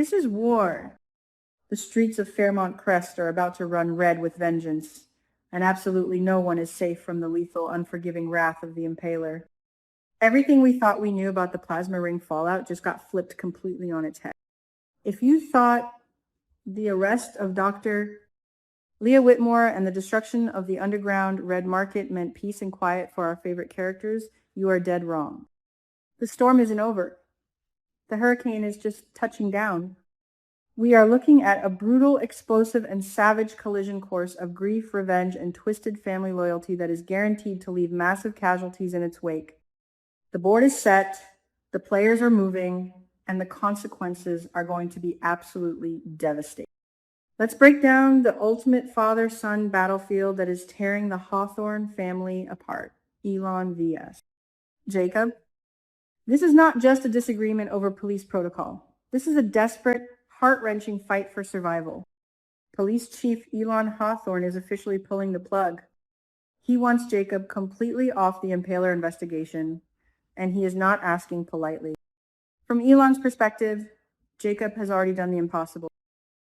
This is war. The streets of Fairmont Crest are about to run red with vengeance, and absolutely no one is safe from the lethal, unforgiving wrath of the Impaler. Everything we thought we knew about the plasma ring fallout just got flipped completely on its head. If you thought the arrest of Dr. Leah Whitmore and the destruction of the underground Red Market meant peace and quiet for our favorite characters, you are dead wrong. The storm isn't over. The hurricane is just touching down. We are looking at a brutal, explosive, and savage collision course of grief, revenge, and twisted family loyalty that is guaranteed to leave massive casualties in its wake. The board is set, the players are moving, and the consequences are going to be absolutely devastating. Let's break down the ultimate father-son battlefield that is tearing the Hawthorne family apart. Elon vs. Jacob. This is not just a disagreement over police protocol. This is a desperate, heart-wrenching fight for survival. Police Chief Elon Hawthorne is officially pulling the plug. He wants Jacob completely off the Impaler investigation, and he is not asking politely. From Elon's perspective, Jacob has already done the impossible.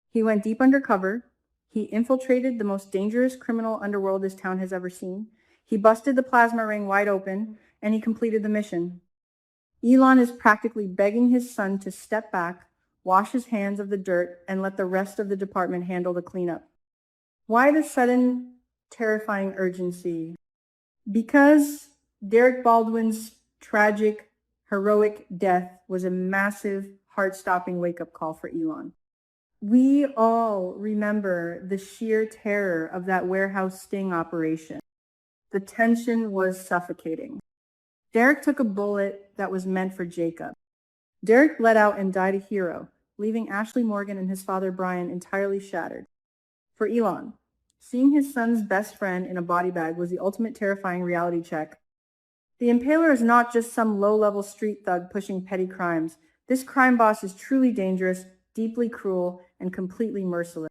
He went deep undercover. He infiltrated the most dangerous criminal underworld this town has ever seen. He busted the plasma ring wide open, and he completed the mission. Elon is practically begging his son to step back, wash his hands of the dirt, and let the rest of the department handle the cleanup. Why the sudden, terrifying urgency? Because Derek Baldwin's tragic, heroic death was a massive, heart-stopping wake-up call for Elon. We all remember the sheer terror of that warehouse sting operation. The tension was suffocating. Derek took a bullet that was meant for Jacob. Derek bled out and died a hero, leaving Ashley Morgan and his father Brian entirely shattered. For Elon, seeing his son's best friend in a body bag was the ultimate terrifying reality check. The Impaler is not just some low-level street thug pushing petty crimes. This crime boss is truly dangerous, deeply cruel, and completely merciless.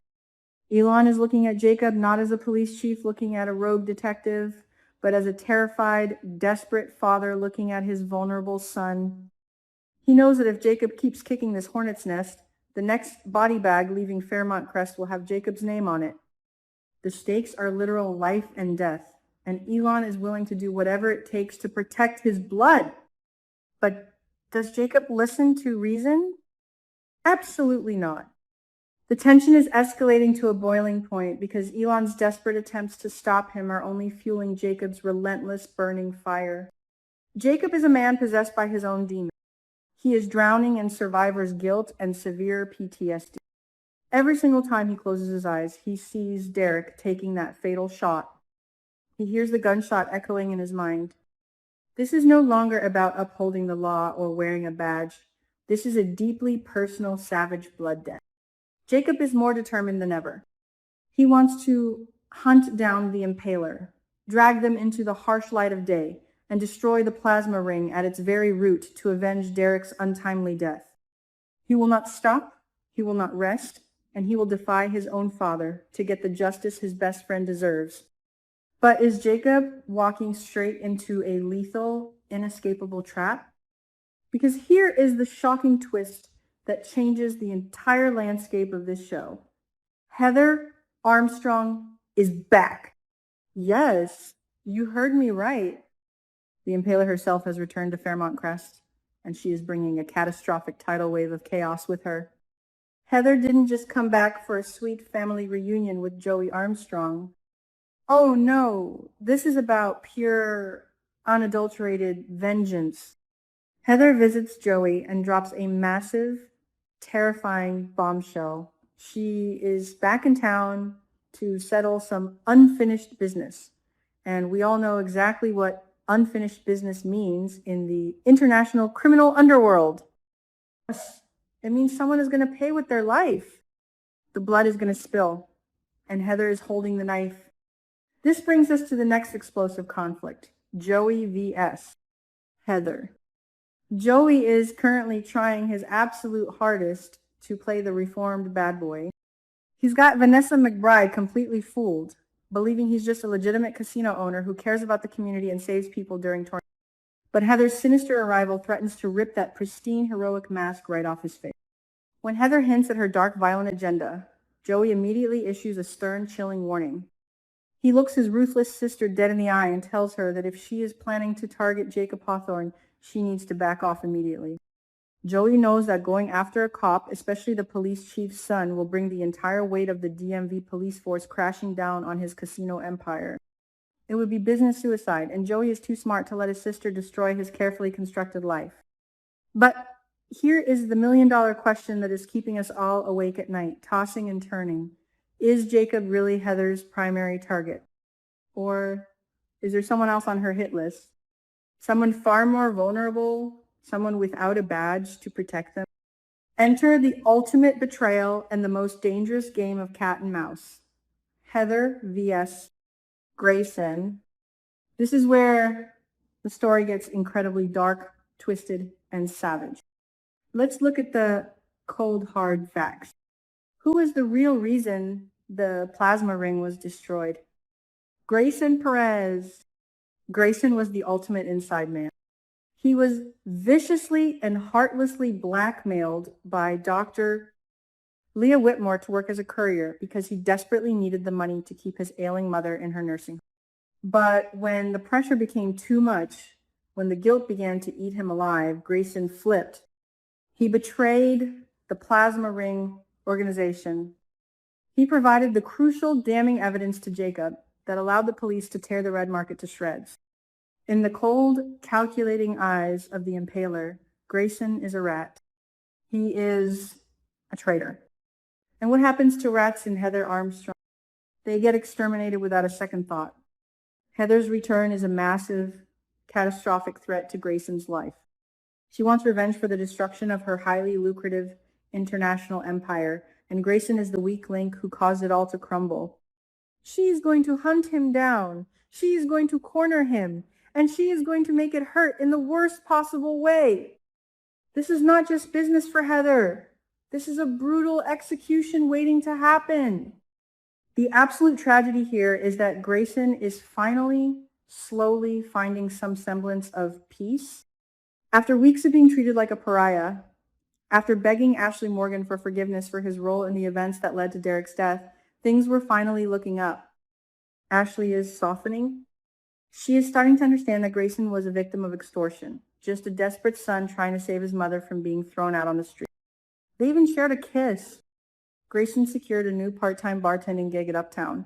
Elon is looking at Jacob not as a police chief looking at a rogue detective, but as a terrified, desperate father looking at his vulnerable son. He knows that if Jacob keeps kicking this hornet's nest, the next body bag leaving Fairmont Crest will have Jacob's name on it. The stakes are literal life and death, and Elon is willing to do whatever it takes to protect his blood. But does Jacob listen to reason? Absolutely not. The tension is escalating to a boiling point because Elon's desperate attempts to stop him are only fueling Jacob's relentless burning fire. Jacob is a man possessed by his own demons. He is drowning in survivor's guilt and severe PTSD. Every single time he closes his eyes, he sees Derek taking that fatal shot. He hears the gunshot echoing in his mind. This is no longer about upholding the law or wearing a badge. This is a deeply personal, savage blood debt. Jacob is more determined than ever. He wants to hunt down the Impaler, drag them into the harsh light of day, and destroy the plasma ring at its very root to avenge Derek's untimely death. He will not stop, he will not rest, and he will defy his own father to get the justice his best friend deserves. But is Jacob walking straight into a lethal, inescapable trap? Because here is the shocking twist that changes the entire landscape of this show. Heather Armstrong is back. Yes, you heard me right. The Impaler herself has returned to Fairmont Crest, and she is bringing a catastrophic tidal wave of chaos with her. Heather didn't just come back for a sweet family reunion with Joey Armstrong. Oh no, this is about pure, unadulterated vengeance. Heather visits Joey and drops a massive, terrifying bombshell. She is back in town to settle some unfinished business. And we all know exactly what unfinished business means in the international criminal underworld. It means someone is going to pay with their life. The blood is going to spill, and Heather is holding the knife. This brings us to the next explosive conflict, Joey vs. Heather. Joey is currently trying his absolute hardest to play the reformed bad boy. He's got Vanessa McBride completely fooled, believing he's just a legitimate casino owner who cares about the community and saves people during tournaments. But Heather's sinister arrival threatens to rip that pristine, heroic mask right off his face. When Heather hints at her dark, violent agenda, Joey immediately issues a stern, chilling warning. He looks his ruthless sister dead in the eye and tells her that if she is planning to target Jacob Hawthorne, she needs to back off immediately. Joey knows that going after a cop, especially the police chief's son, will bring the entire weight of the DMV police force crashing down on his casino empire. It would be business suicide, and Joey is too smart to let his sister destroy his carefully constructed life. But here is the million-dollar question that is keeping us all awake at night, tossing and turning. Is Jacob really Heather's primary target? Or is there someone else on her hit list? Someone far more vulnerable, someone without a badge to protect them? Enter the ultimate betrayal and the most dangerous game of cat and mouse. Heather vs. Grayson. This is where the story gets incredibly dark, twisted, and savage. Let's look at the cold, hard facts. Who is the real reason the plasma ring was destroyed? Grayson Perez. Grayson was the ultimate inside man. He was viciously and heartlessly blackmailed by Dr. Leah Whitmore to work as a courier because he desperately needed the money to keep his ailing mother in her nursing home. But when the pressure became too much, when the guilt began to eat him alive, Grayson flipped. He betrayed the plasma ring organization. He provided the crucial damning evidence to Jacob that allowed the police to tear the red market to shreds. In the cold, calculating eyes of the impaler, Grayson is a rat. He is a traitor. And what happens to rats in Heather Armstrong? They get exterminated without a second thought. Heather's return is a massive, catastrophic threat to Grayson's life. She wants revenge for the destruction of her highly lucrative international empire, and Grayson is the weak link who caused it all to crumble. She is going to hunt him down. She is going to corner him, and she is going to make it hurt in the worst possible way. This is not just business for Heather. This is a brutal execution waiting to happen. The absolute tragedy here is that Grayson is finally, slowly finding some semblance of peace. After weeks of being treated like a pariah, after begging Ashley Morgan for forgiveness for his role in the events that led to Derek's death, things were finally looking up. Ashley is softening. She is starting to understand that Grayson was a victim of extortion, just a desperate son trying to save his mother from being thrown out on the street. They even shared a kiss. Grayson secured a new part-time bartending gig at Uptown.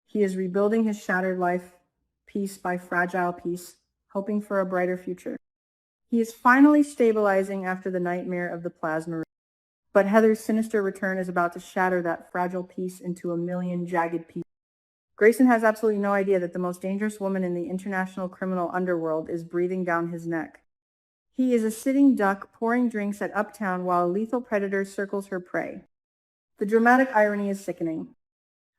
He is rebuilding his shattered life piece by fragile piece, hoping for a brighter future. He is finally stabilizing after the nightmare of the plasma ring. But Heather's sinister return is about to shatter that fragile piece into a million jagged pieces. Grayson has absolutely no idea that the most dangerous woman in the international criminal underworld is breathing down his neck. He is a sitting duck pouring drinks at Uptown while a lethal predator circles her prey. The dramatic irony is sickening.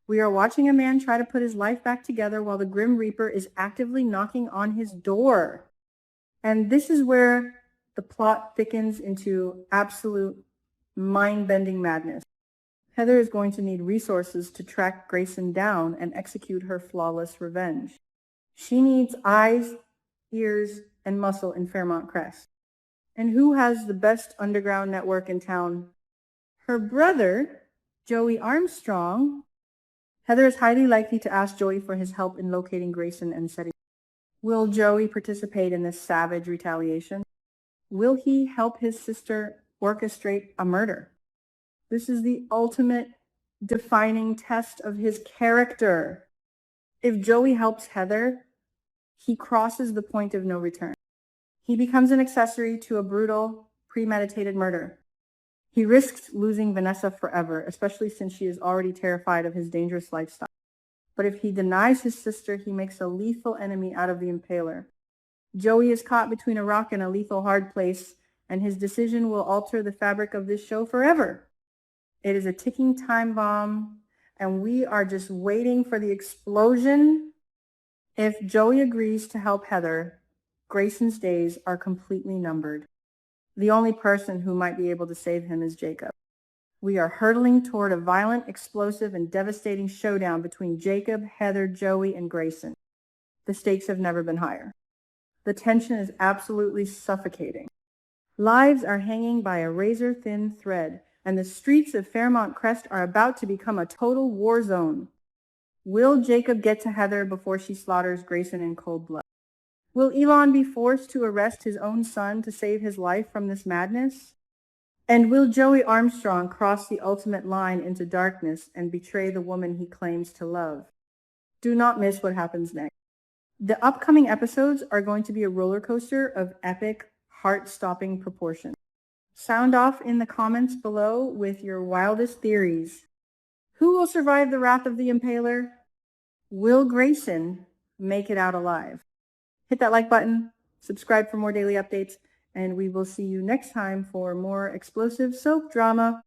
We are watching a man try to put his life back together while the Grim Reaper is actively knocking on his door. And this is where the plot thickens into absolute mind-bending madness. Heather is going to need resources to track Grayson down and execute her flawless revenge. She needs eyes, ears, and muscle in Fairmont Crest. And who has the best underground network in town? Her brother, Joey Armstrong. Heather is highly likely to ask Joey for his help in locating Grayson and setting. Will Joey participate in this savage retaliation? Will he help his sister orchestrate a murder? This is the ultimate defining test of his character. If Joey helps Heather, he crosses the point of no return. He becomes an accessory to a brutal, premeditated murder. He risks losing Vanessa forever, especially since she is already terrified of his dangerous lifestyle. But if he denies his sister, he makes a lethal enemy out of the impaler. Joey is caught between a rock and a lethal hard place, and his decision will alter the fabric of this show forever. It is a ticking time bomb, and we are just waiting for the explosion. If Joey agrees to help Heather, Grayson's days are completely numbered. The only person who might be able to save him is Jacob. We are hurtling toward a violent, explosive, and devastating showdown between Jacob, Heather, Joey, and Grayson. The stakes have never been higher. The tension is absolutely suffocating. Lives are hanging by a razor-thin thread. and the streets of Fairmont Crest are about to become a total war zone. Will Jacob get to Heather before she slaughters Grayson in cold blood? Will Elon be forced to arrest his own son to save his life from this madness? And will Joey Armstrong cross the ultimate line into darkness and betray the woman he claims to love? Do not miss what happens next. The upcoming episodes are going to be a roller coaster of epic, heart-stopping proportions. Sound off in the comments below with your wildest theories. Who will survive the wrath of the Impaler? Will Grayson make it out alive? Hit that like button, subscribe for more daily updates, and we will see you next time for more explosive soap drama.